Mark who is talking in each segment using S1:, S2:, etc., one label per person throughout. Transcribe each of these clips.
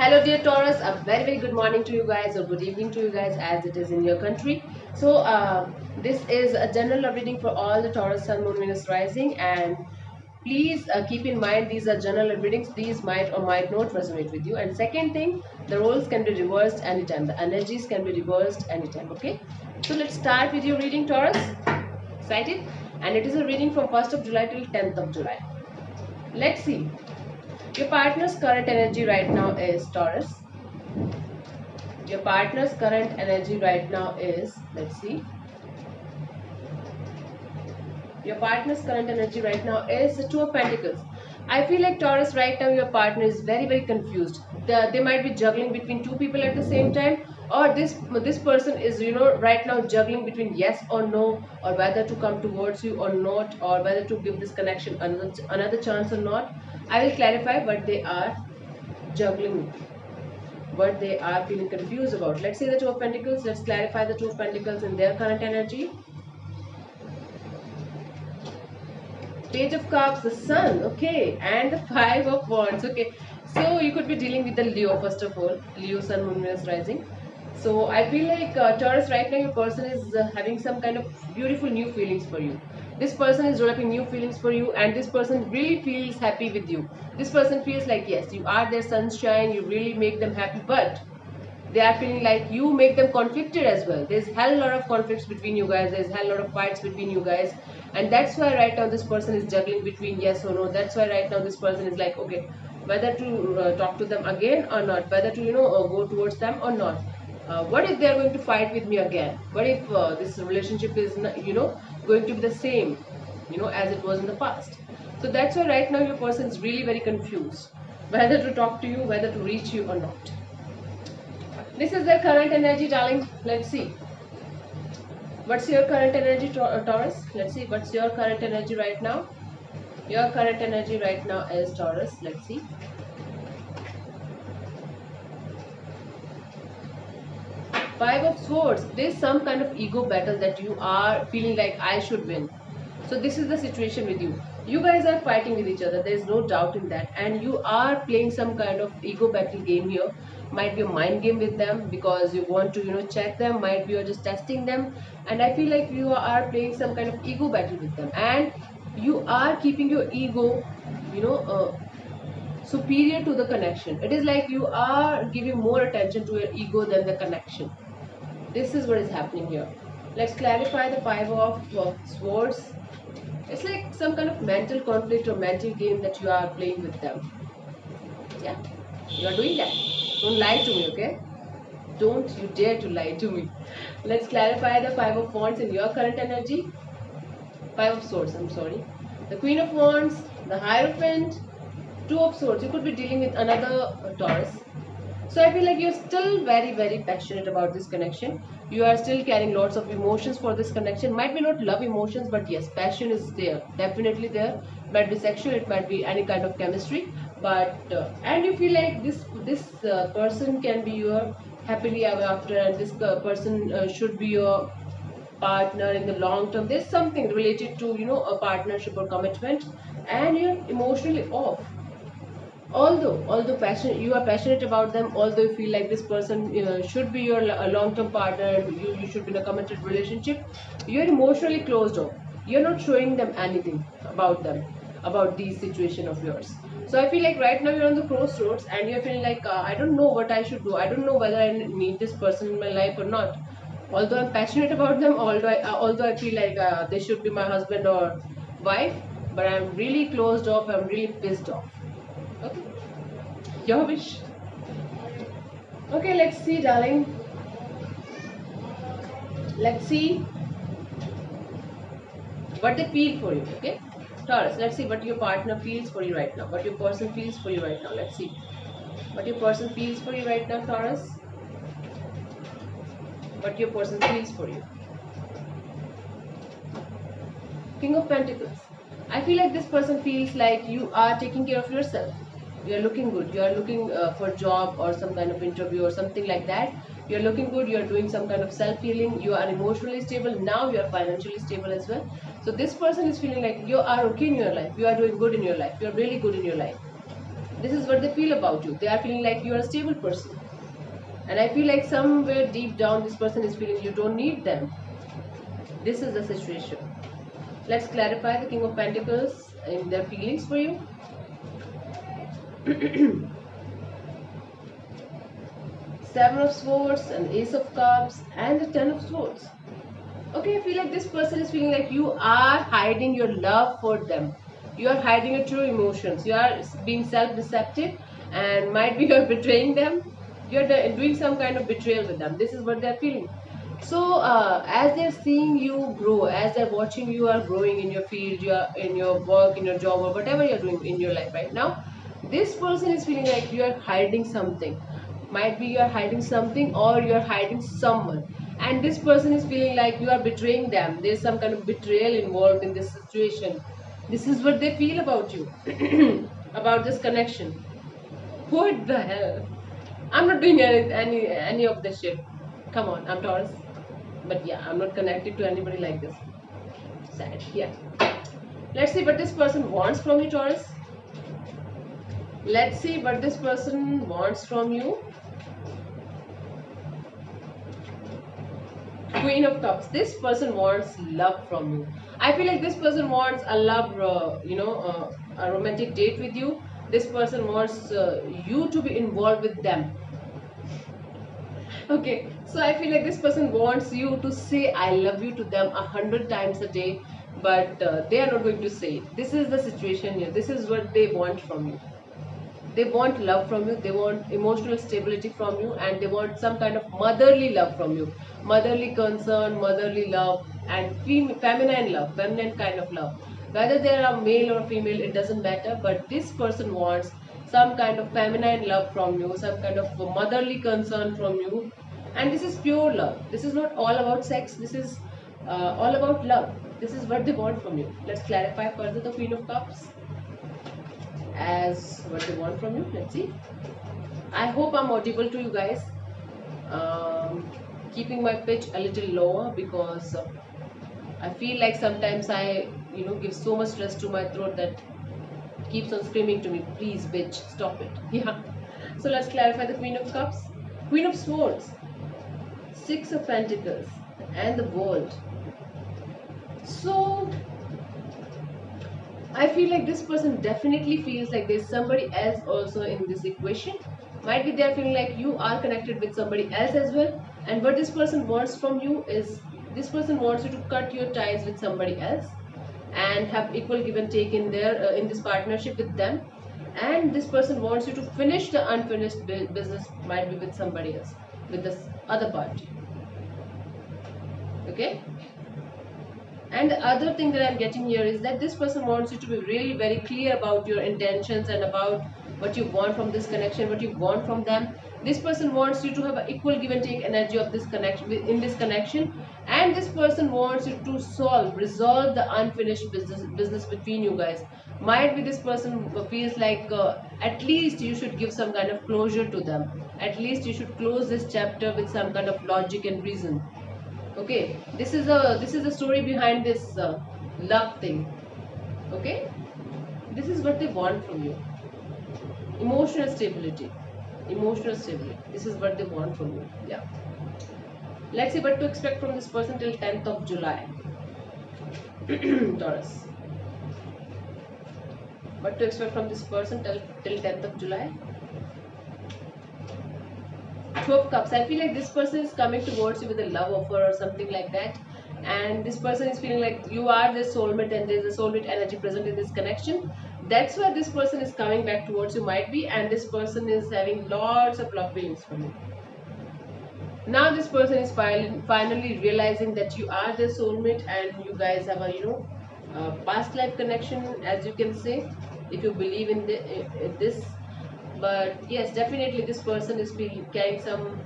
S1: Hello dear Taurus, a very good morning to you guys or good evening to you guys as it is in your country. This is a general love reading for all the Taurus Sun, Moon, Venus rising, and please keep in mind these are general love readings. These might or might not resonate with you. And second thing, the roles can be reversed anytime. The energies can be reversed anytime. Okay, so let's start with your reading, Taurus. Excited? And it is a reading from 1st of July till 10th of July. Let's see. Your partner's current energy right now is Taurus. Your partner's current energy right now is, let's see. Your partner's current energy right now is the Two of Pentacles. I feel like Taurus right now your partner is very confused. They might be juggling between two people at the same time, or this person is right now juggling between yes or no, or whether to come towards you or not, or whether to give this connection another chance or not. I will clarify what they are juggling, what they are feeling confused about. Let's say the Two of Pentacles. Let's clarify the Two of Pentacles in their current energy. Page of Cups, the Sun, okay, and the Five of Wands, okay. So you could be dealing with the Leo first of all, Leo, Sun, Moon, Venus rising. So I feel like Taurus right now your person is having some kind of beautiful new feelings for you. This person is developing new feelings for you, and this person really feels happy with you. This person feels like yes, you are their sunshine, you really make them happy, but they are feeling like you make them conflicted as well. There's hell lot of conflicts between you guys, there's hell lot of fights between you guys, and that's why right now this person is juggling between yes or no. That's why right now this person is like, okay, whether to talk to them again or not, whether to go towards them or not. What if they are going to fight with me again? What if this relationship is going to be the same as it was in the past? So that's why right now your person is really very confused whether to talk to you, whether to reach you or not. This is their current energy, darling. Let's see. What's your current energy, Taurus? Let's see. What's your current energy right now? Your current energy right now is Taurus. Let's see. Five of Swords. There's some kind of ego battle that you are feeling like I should win. So this is the situation with you. You guys are fighting with each other. There is no doubt in that, and you are playing some kind of ego battle game here. Might be a mind game with them because you want to check them. Might be you're just testing them, and I feel like you are playing some kind of ego battle with them, and you are keeping your ego, you know. Superior to the connection. It is like you are giving more attention to your ego than the connection. This is what is happening here. Let's clarify the Five of Swords. It's like some kind of mental conflict or mental game that you are playing with them. Yeah, you are doing that. Don't lie to me, okay? Don't you dare to lie to me. Let's clarify the Five of Wands in your current energy. Five of Swords, I'm sorry. The Queen of Wands, the Hierophant, Two of Swords. You could be dealing with another Taurus. So I feel like you're still very passionate about this connection. You are still carrying lots of emotions for this connection. Might be not love emotions, but yes, passion is there, definitely there. Might be sexual, it might be any kind of chemistry. But and you feel like this person can be your happily ever after, and this person should be your partner in the long term. There's something related to a partnership or commitment, and you're emotionally off. Although passion, you are passionate about them, although you feel like this person should be your long-term partner, and you should be in a committed relationship, you're emotionally closed off. You're not showing them anything about them, about these situation of yours. So I feel like right now you're on the crossroads, and you're feeling like I don't know what I should do. I don't know whether I need this person in my life or not. Although I'm passionate about them, although I feel like they should be my husband or wife, but I'm really closed off. I'm really pissed off. Okay, your wish. Okay, let's see, darling. Let's see what they feel for you. Okay, Taurus. Let's see what your partner feels for you right now. What your person feels for you right now. Let's see what your person feels for you right now, Taurus. What your person feels for you. King of Pentacles. I feel like this person feels like you are taking care of yourself. You are looking good. You are looking for a job or some kind of interview or something like that. You are looking good. You are doing some kind of self healing. You are emotionally stable. Now you are financially stable as well. So this person is feeling like you are okay in your life. You are doing good in your life. You are really good in your life. This is what they feel about you. They are feeling like you are a stable person. And I feel like somewhere deep down this person is feeling you don't need them. This is the situation. Let's clarify the King of Pentacles in their feelings for you. Seven of Swords and Ace of Cups and the Ten of Swords. Okay, I feel like this person is feeling like you are hiding your love for them. You are hiding your true emotions. You are being self-deceptive, and might be you are betraying them. You are doing some kind of betrayal with them. This is what they are feeling. So, as they're seeing you grow, as they're watching you are growing in your field, you are in your work, in your job, or whatever you're doing in your life right now, this person is feeling like you are hiding something. Might be you are hiding something, or you are hiding someone, and this person is feeling like you are betraying them. There's some kind of betrayal involved in this situation. This is what they feel about you, about this connection. What the hell? I'm not doing any of this shit. Come on, I'm Taurus. But yeah, I'm not connected to anybody like this. Sad. Yeah. Let's see what this person wants from you, Taurus. Let's see what this person wants from you. Queen of Cups. This person wants love from you. I feel like this person wants a love, a romantic date with you. This person wants you to be involved with them. Okay, so I feel like this person wants you to say I love you to them 100 times a day, but they are not going to say it. This is the situation here. This is what they want from you. They want love from you, they want emotional stability from you, and they want some kind of motherly love from you. Motherly concern, motherly love, and feminine kind of love. Whether they are male or female, it doesn't matter, but this person wants some kind of feminine love from you, some kind of motherly concern from you. And this is pure love. This is not all about sex, this is all about love. This is what they want from you. Let's clarify further the Queen of Cups as what they want from you. Let's see. I hope I'm audible to you guys. Keeping my pitch a little lower because I feel like sometimes I give so much stress to my throat that keeps on screaming to me, please bitch, stop it. Yeah. So let's clarify the Queen of Cups. Queen of Swords, Six of Pentacles, and the World. So I feel like this person definitely feels like there's somebody else also in this equation. Might be they're feeling like you are connected with somebody else as well. And what this person wants from you is, this person wants you to cut your ties with somebody else and have equal give and take in their in this partnership with them. And this person wants you to finish the unfinished business, might be with somebody else, with this other party. Okay. And the other thing that I'm getting here is that this person wants you to be really very clear about your intentions and about what you want from this connection, what you want from them. This person wants you to have an equal give and take energy of this connection in this connection, and this person wants you to resolve the unfinished business between you guys. Might be this person feels like at least you should give some kind of closure to them. At least you should close this chapter with some kind of logic and reason. Okay, this is a story behind this love thing. Okay, this is what they want from you. Emotional stability. Emotional stability. This is what they want from you. Yeah. Let's see what to expect from this person till 10th of July. Taurus. What to expect from this person till 10th of July? Two of Cups. I feel like this person is coming towards you with a love offer or something like that, and this person is feeling like you are their soulmate and there is a soulmate energy present in this connection. That's why this person is coming back towards you, might be, and this person is having lots of love feelings for you. Now this person is finally realizing that you are their soulmate and you guys have a past life connection, as you can say, if you believe in this. But yes, definitely this person is carrying some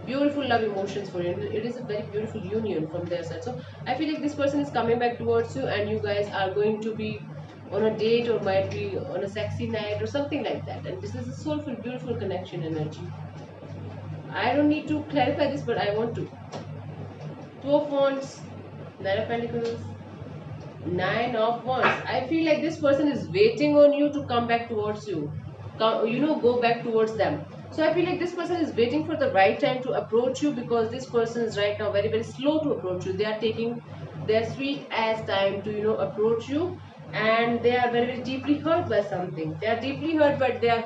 S1: beautiful love emotions for you. It is a very beautiful union from their side. So I feel like this person is coming back towards you and you guys are going to be on a date or might be on a sexy night or something like that. And this is a soulful, beautiful connection energy. I don't need to clarify this, but I want to. Two of Wands, Nine of Pentacles, Nine of Wands. I feel like this person is waiting on you to come back towards you. go back towards them. So I feel like this person is waiting for the right time to approach you, because this person is right now very very slow to approach you. They are taking their sweet ass time to approach you, and they are very very deeply hurt by something. They are deeply hurt, but they are